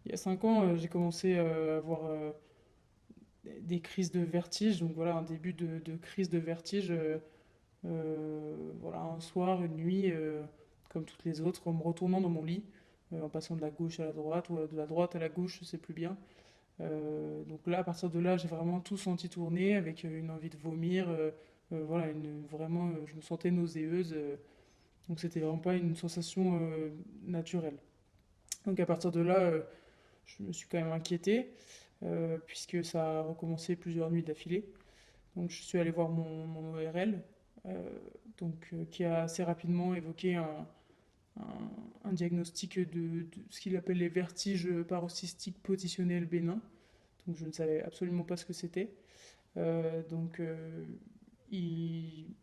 Il y a 5 ans, j'ai commencé à avoir des crises de vertige. Donc voilà, un début de crise de vertige. Voilà, un soir, une nuit, comme toutes les autres, en me retournant dans mon lit, en passant de la gauche à la droite, ou de la droite à la gauche, je sais plus bien. Donc là, à partir de là, j'ai vraiment tout senti tourner avec une envie de vomir. Voilà, vraiment, je me sentais nauséeuse. Donc c'était vraiment pas une sensation naturelle. Donc à partir de là, je me suis quand même inquiété, puisque ça a recommencé plusieurs nuits d'affilée. Donc je suis allé voir mon ORL, qui a assez rapidement évoqué un diagnostic de ce qu'il appelle les vertiges parocystiques positionnels bénins. Donc je ne savais absolument pas ce que c'était. Donc il,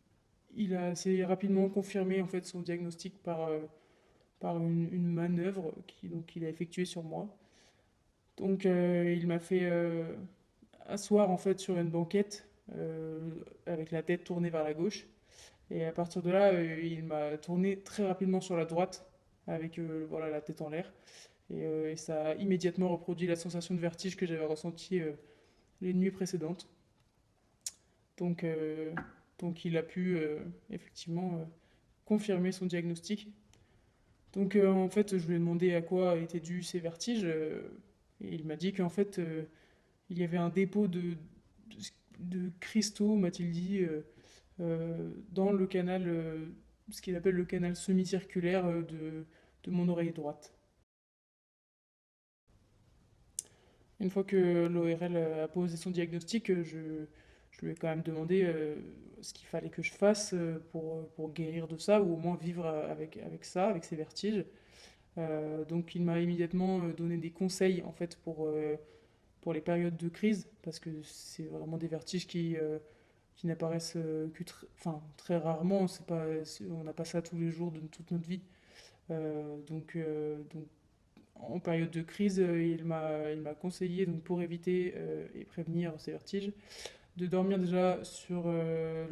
il a assez rapidement confirmé en fait son diagnostic par une manœuvre qu'il a effectuée sur moi. Donc il m'a fait asseoir en fait sur une banquette avec la tête tournée vers la gauche. Et à partir de là, il m'a tourné très rapidement sur la droite avec voilà, la tête en l'air. Et ça a immédiatement reproduit la sensation de vertige que j'avais ressentie les nuits précédentes. Donc, euh, donc il a pu effectivement confirmer son diagnostic. Donc en fait, je lui ai demandé à quoi étaient dus ces vertiges. Et il m'a dit qu'en fait, il y avait un dépôt de cristaux, m'a-t-il dit, dans le canal, ce qu'il appelle le canal semi-circulaire de mon oreille droite. Une fois que l'ORL a posé son diagnostic, je lui ai quand même demandé ce qu'il fallait que je fasse pour guérir de ça, ou au moins vivre avec ça, avec ces vertiges. Donc il m'a immédiatement donné des conseils en fait pour les périodes de crise, parce que c'est vraiment des vertiges qui n'apparaissent enfin, très rarement, on n'a pas ça tous les jours de toute notre vie. Donc en période de crise, il m'a conseillé, donc, pour éviter et prévenir ces vertiges, de dormir déjà sur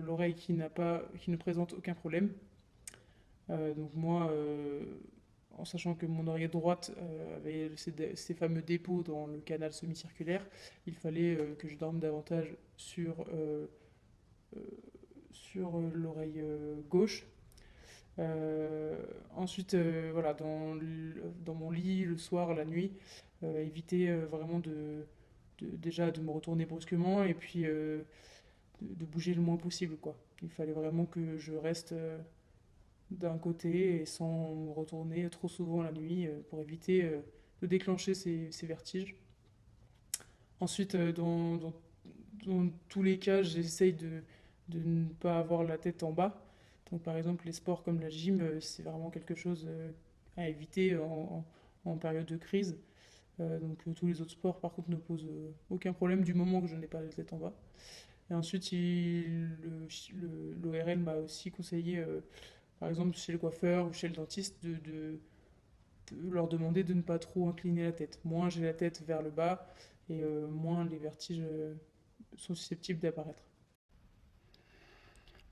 l'oreille qui ne présente aucun problème. Donc moi, en sachant que mon oreille droite avait ces fameux dépôts dans le canal semi-circulaire, il fallait que je dorme davantage euh, sur l'oreille gauche. Ensuite, voilà, dans mon lit, le soir, la nuit, éviter vraiment déjà de me retourner brusquement et puis de bouger le moins possible, quoi. Il fallait vraiment que je reste d'un côté et sans me retourner trop souvent la nuit pour éviter de déclencher ces vertiges. Ensuite, dans tous les cas, j'essaye de ne pas avoir la tête en bas. Donc par exemple, les sports comme la gym, c'est vraiment quelque chose à éviter en période de crise. Tous les autres sports, par contre, ne posent aucun problème du moment que je n'ai pas la tête en bas. Et ensuite, l'ORL m'a aussi conseillé, par exemple chez le coiffeur ou chez le dentiste, de leur demander de ne pas trop incliner la tête. Moins j'ai la tête vers le bas et moins les vertiges sont susceptibles d'apparaître.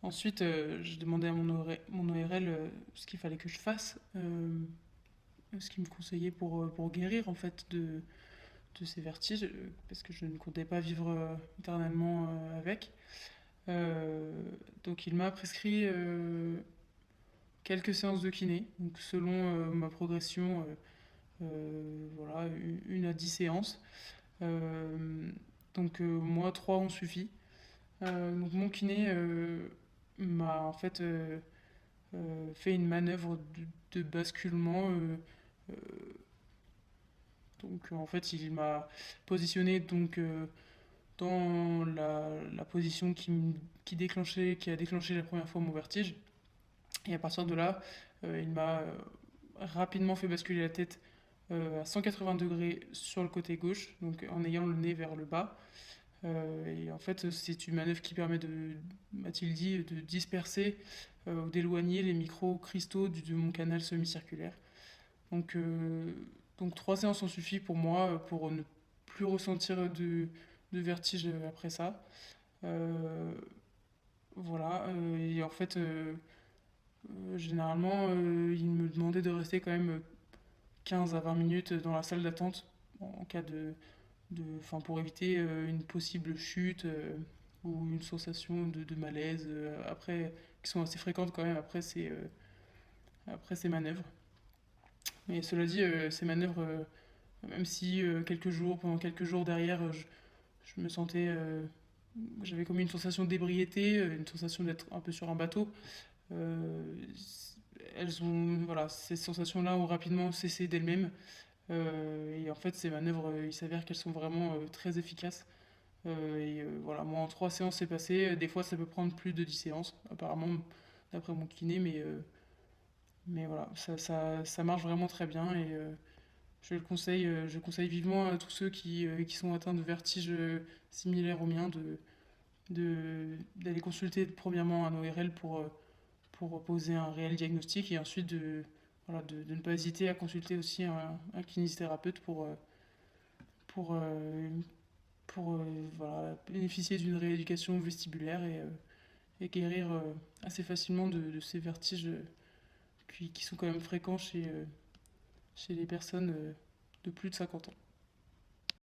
Ensuite, j'ai demandé à mon ORL ce qu'il fallait que je fasse, ce qu'il me conseillait pour guérir en fait de ces vertiges, parce que je ne comptais pas vivre éternellement avec. Euh, donc il m'a prescrit quelques séances de kiné, donc selon ma progression, voilà, une à 10 séances. Euh, Moi, 3 ont suffi. Donc mon kiné m'a en fait fait une manœuvre de basculement. Euh, En fait il m'a positionné dans la position qui a déclenché la première fois mon vertige. Et à partir de là, il m'a rapidement fait basculer la tête à 180 degrés sur le côté gauche, donc en ayant le nez vers le bas. Et en fait, c'est une manœuvre qui permet m'a-t-il dit, de disperser ou d'éloigner les micro-cristaux de mon canal semi-circulaire. Donc, euh, donc 3 séances ont suffi pour moi pour ne plus ressentir de vertige après ça. Euh, voilà, et en fait, généralement, il me demandait de rester quand même 15 à 20 minutes dans la salle d'attente en cas enfin, pour éviter une possible chute ou une sensation de malaise après, qui sont assez fréquentes quand même après ces manœuvres. Mais cela dit, ces manœuvres, même si pendant quelques jours derrière, je me sentais, j'avais comme une sensation d'ébriété, une sensation d'être un peu sur un bateau. euh, voilà, ces sensations-là ont rapidement cessé d'elles-mêmes. Et en fait, ces manœuvres, il s'avère qu'elles sont vraiment très efficaces. Voilà, moi en 3 séances c'est passé. Des fois, ça peut prendre plus de 10 séances, apparemment, d'après mon kiné, mais voilà, ça marche vraiment très bien et je le conseille vivement à tous ceux qui sont atteints de vertiges similaires au mien d'aller consulter premièrement un ORL pour poser un réel diagnostic et ensuite voilà, de ne pas hésiter à consulter aussi un kinésithérapeute pour, euh, voilà, bénéficier d'une rééducation vestibulaire et guérir assez facilement de ces vertiges qui sont quand même fréquents chez les personnes de plus de 50 ans.